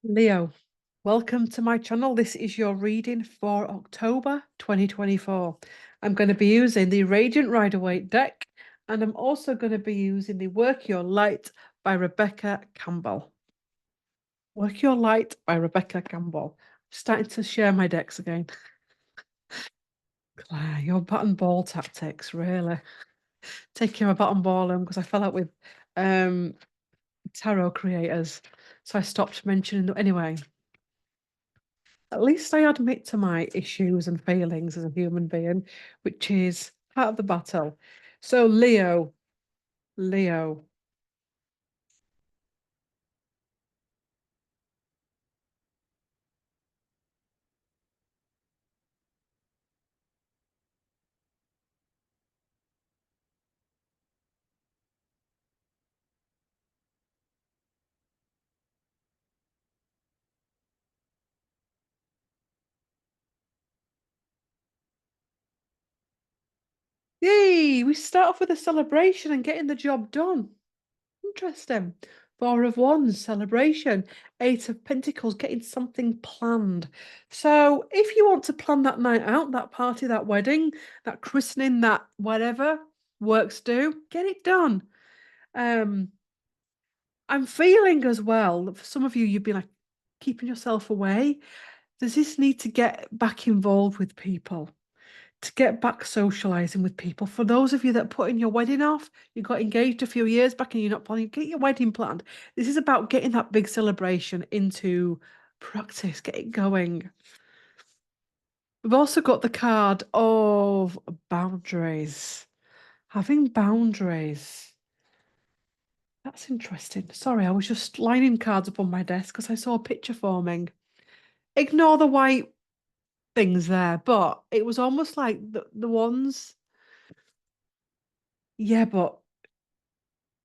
Leo, welcome to my channel. This is your reading for October 2024. I'm going to be using the Radiant Rider-Waite deck, and I'm also going to be using the Work Your Light by Rebecca Campbell. Work Your Light by Rebecca Campbell. I'm starting to share my decks again. Claire, your bottom ball tactics, really. Taking my bottom ball because I fell out with tarot creators, so I stopped mentioning them. Anyway, at least I admit to my issues and failings as a human being, which is part of the battle. So, Leo. Yay! We start off with a celebration and getting the job done. Interesting. Four of Wands, celebration. Eight of Pentacles, getting something planned. So, if you want to plan that night out, that party, that wedding, that christening, that whatever works do, get it done. I'm feeling as well, for some of you, you've been like keeping yourself away. There's this need to get back involved with people, to get back socializing with people. For those of you that are putting your wedding off, you got engaged a few years back and you're not planning, get your wedding planned. This is about getting that big celebration into practice, get it going. We've also got the card of boundaries. Having boundaries. That's interesting. Sorry, I was just lining cards up on my desk because I saw a picture forming. Ignore the white things there, but it was almost like the ones. Yeah, but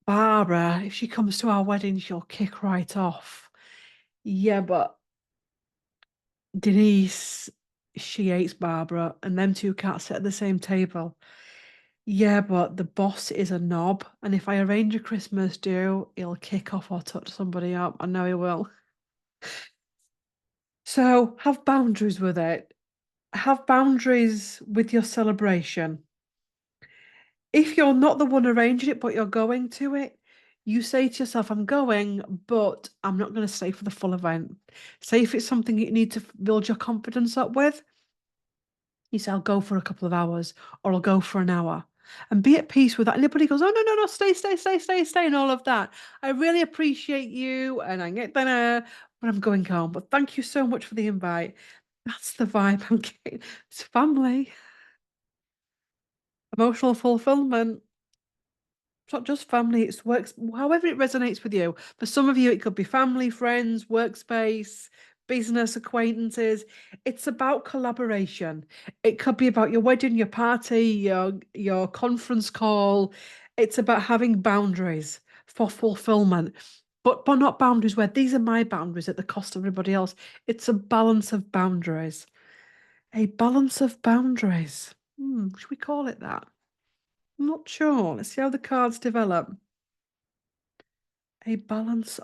Barbara, if she comes to our wedding, she'll kick right off. Yeah, but Denise, she hates Barbara, and them two can't sit at the same table. Yeah, but the boss is a knob, and if I arrange a Christmas do, he'll kick off or touch somebody up. I know he will. So have boundaries with it. Have boundaries with your celebration. If you're not the one arranging it, but you're going to it, you say to yourself, I'm going, but I'm not going to stay for the full event. Say if it's something you need to build your confidence up with, you say, I'll go for a couple of hours or I'll go for an hour. And be at peace with that. Anybody goes, oh, no, no, no, stay, stay, stay, stay, stay, and all of that. I really appreciate you and I get dinner, but I'm going home. But thank you so much for the invite. That's the vibe I'm getting. It's family, emotional fulfillment. It's not just family, it's works, however it resonates with you. For some of you, it could be family, friends, workspace, business acquaintances. It's about collaboration. It could be about your wedding, your party, your conference call. It's about having boundaries for fulfillment. But not boundaries where these are my boundaries at the cost of everybody else. It's a balance of boundaries. A balance of boundaries. Should we call it that? I'm not sure. Let's see how the cards develop. A balance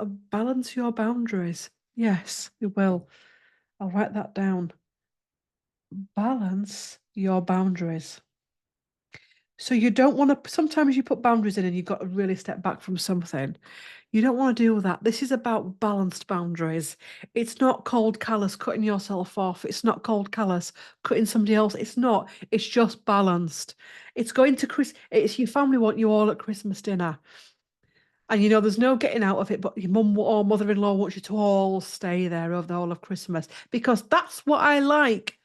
your boundaries. Yes, we will. I'll write that down. Balance your boundaries. So you don't want to, sometimes you put boundaries in and you've got to really step back from something. You don't want to do that. This is about balanced boundaries. It's not cold callous cutting yourself off. It's not cold callous cutting somebody else. It's not. It's just balanced. It's going to Chris. It's your family want you all at Christmas dinner. And there's no getting out of it, but your mum or mother-in-law wants you to all stay there over the whole of Christmas because that's what I like.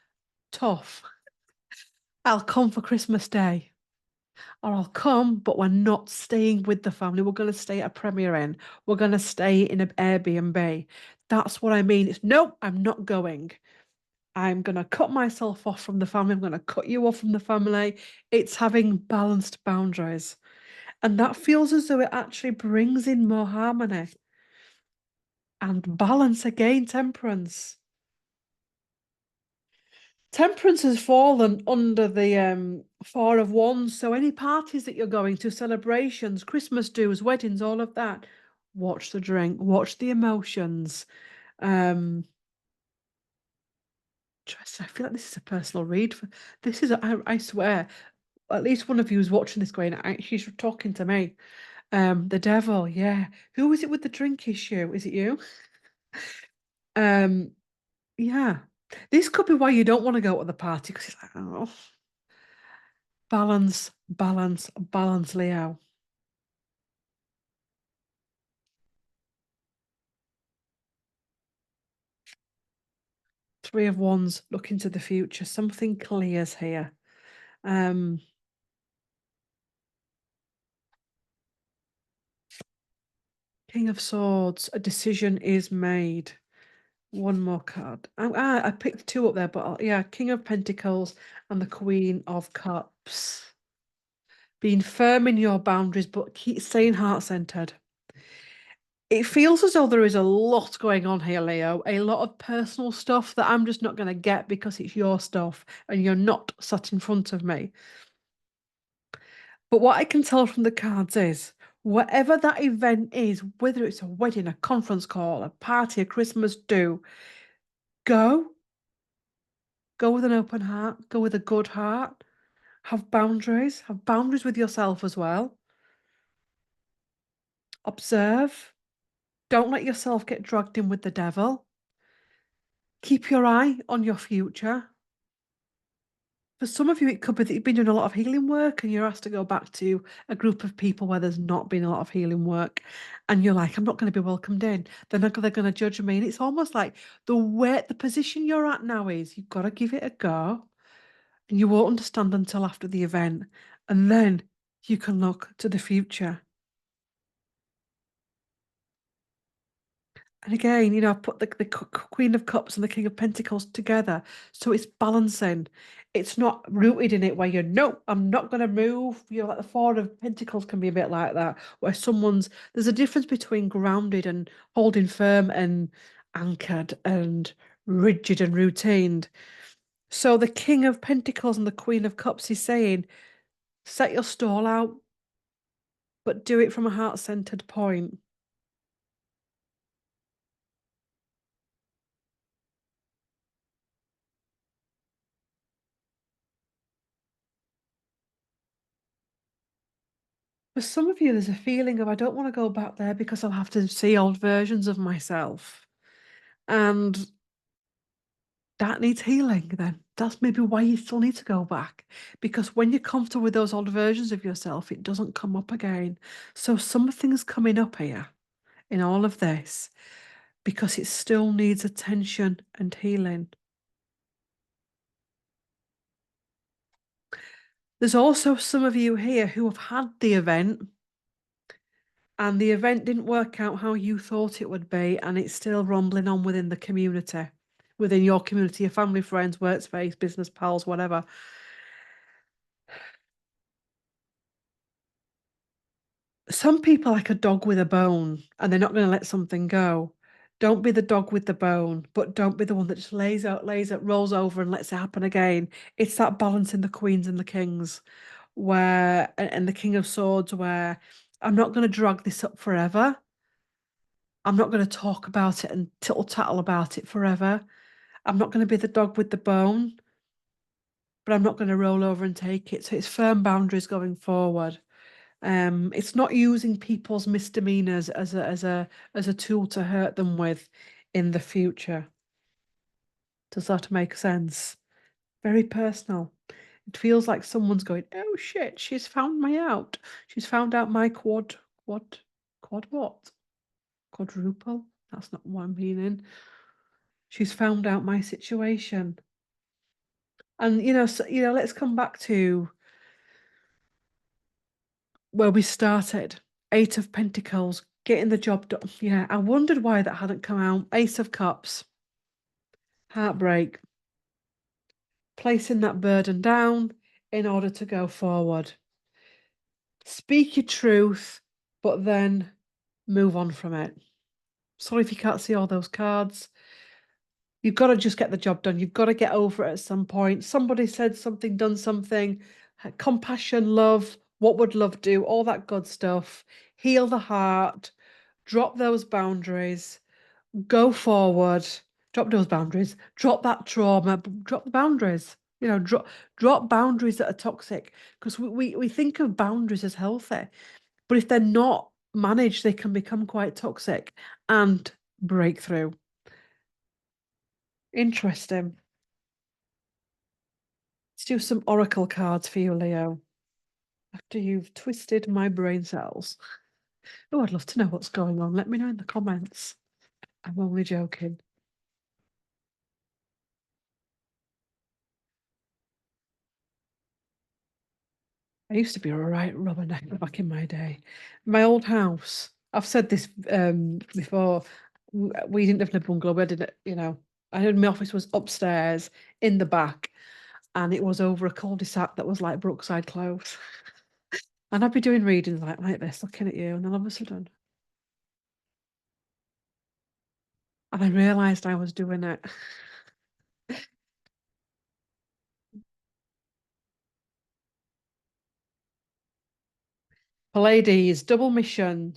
Tough. I'll come for Christmas Day. Or I'll come, but we're not staying with the family. We're going to stay at a Premier Inn. We're going to stay in an Airbnb. That's what I mean. It's nope, I'm not going. I'm going to cut myself off from the family. I'm going to cut you off from the family. It's having balanced boundaries. And that feels as though it actually brings in more harmony and balance again, temperance. Temperance has fallen under the Four of Wands. So any parties that you're going to, celebrations, Christmas do's, weddings, all of that, watch the drink, watch the emotions. Um, I feel like this is a personal read. This is, I swear, at least one of you is watching this going, she's talking to me. The devil, yeah. Who is it with the drink issue? Is it you? Um, yeah. This could be why you don't want to go to the party because it's like, oh, balance, balance, balance, Leo. Three of Wands, look into the future. Something clears here. Um, King of Swords, a decision is made. One more card. I picked two up there, but yeah, King of Pentacles and the Queen of Cups. Being firm in your boundaries, but keep staying heart-centered. It feels as though there is a lot going on here, Leo. A lot of personal stuff that I'm just not going to get because it's your stuff and you're not sat in front of me. But what I can tell from the cards is whatever that event is, whether it's a wedding, a conference call, a party, a Christmas do, go. Go with an open heart, go with a good heart, have boundaries with yourself as well. Observe. Don't let yourself get dragged in with the devil. Keep your eye on your future. For some of you, it could be that you've been doing a lot of healing work and you're asked to go back to a group of people where there's not been a lot of healing work. And you're like, I'm not going to be welcomed in. They're going to judge me. And it's almost like the position you're at now is you've got to give it a go. And you won't understand until after the event. And then you can look to the future. And again, I put the Queen of Cups and the King of Pentacles together. So it's balancing. It's not rooted in it where you're, no, I'm not going to move. Like the Four of Pentacles can be a bit like that, where there's a difference between grounded and holding firm and anchored and rigid and routined. So the King of Pentacles and the Queen of Cups is saying, set your stall out, but do it from a heart-centered point. For some of you, there's a feeling of I don't want to go back there because I'll have to see old versions of myself. And that needs healing then. That's maybe why you still need to go back. Because when you're comfortable with those old versions of yourself, it doesn't come up again. So something's coming up here in all of this because it still needs attention and healing. There's also some of you here who have had the event and the event didn't work out how you thought it would be, and it's still rumbling on within the community, within your community, your family, friends, workspace, business pals, whatever. Some people are like a dog with a bone, and they're not going to let something go. Don't be the dog with the bone, but don't be the one that just lays out, rolls over and lets it happen again. It's that balance in the queens and the kings, and the King of Swords, where I'm not going to drag this up forever. I'm not going to talk about it and tittle tattle about it forever. I'm not going to be the dog with the bone, but I'm not going to roll over and take it. So it's firm boundaries going forward. It's not using people's misdemeanors as a tool to hurt them with in the future. Does that make sense? Very personal. It feels like someone's going, oh shit, she's found me out. She's found out my quad what? Quadruple? That's not what I'm meaning. She's found out my situation. And let's come back to where we started. Eight of Pentacles, getting the job done. Yeah, I wondered why that hadn't come out. Ace of Cups, heartbreak, placing that burden down in order to go forward. Speak your truth, but then move on from it. Sorry if you can't see all those cards. You've got to just get the job done. You've got to get over it at some point. Somebody said something, done something. Compassion, love, what would love do? All that good stuff. Heal the heart, drop those boundaries, Go forward, drop those boundaries, drop that trauma, drop the boundaries. Drop boundaries that are toxic because we think of boundaries as healthy, but if they're not managed, they can become quite toxic and break through. Interesting. Let's do some oracle cards for you, Leo. After you've twisted my brain cells. Oh, I'd love to know what's going on. Let me know in the comments. I'm only joking. I used to be a right rubbernecker back in my day. My old house, I've said this before, we didn't live in a bungalow. We didn't, I had my office was upstairs in the back, and it was over a cul-de-sac that was like Brookside Close. And I'd be doing readings like this, looking at you, and then all of a sudden, and I realised I was doing it. Pleiades, double mission,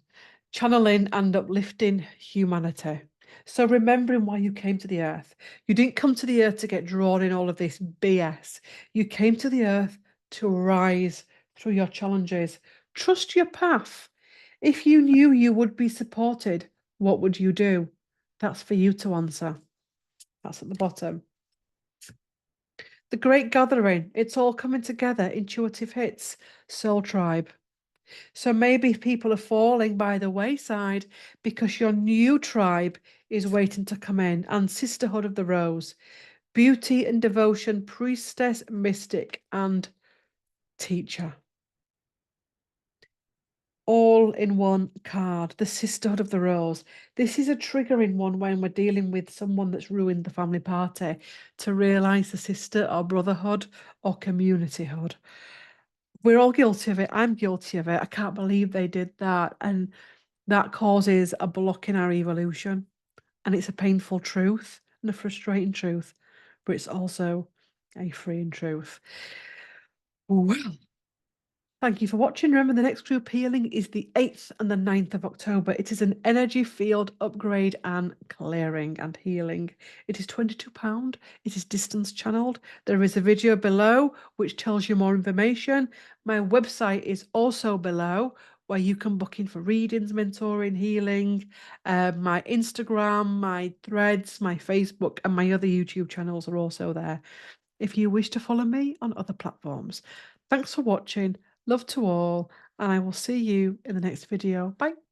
channeling and uplifting humanity. So remembering why you came to the earth. You didn't come to the earth to get drawn in all of this BS. You came to the earth to rise through your challenges. Trust your path. If you knew you would be supported, what would you do? That's for you to answer. That's at the bottom. The Great Gathering. It's all coming together. Intuitive hits. Soul Tribe. So maybe people are falling by the wayside because your new tribe is waiting to come in. And Sisterhood of the Rose, beauty and devotion, priestess, mystic, and teacher. All in one card, the Sisterhood of the Rose. This is a triggering one when we're dealing with someone that's ruined the family party to realise the sister or brotherhood or communityhood. We're all guilty of it. I'm guilty of it. I can't believe they did that. And that causes a block in our evolution. And it's a painful truth and a frustrating truth, but it's also a freeing truth. Well, thank you for watching. Remember, the next group healing is the 8th and the 9th of October. It is an energy field upgrade and clearing and healing. It is £22. It is distance channeled. There is a video below which tells you more information. My website is also below where you can book in for readings, mentoring, healing. My Instagram, my threads, my Facebook, and my other YouTube channels are also there if you wish to follow me on other platforms. Thanks for watching. Love to all, and I will see you in the next video. Bye.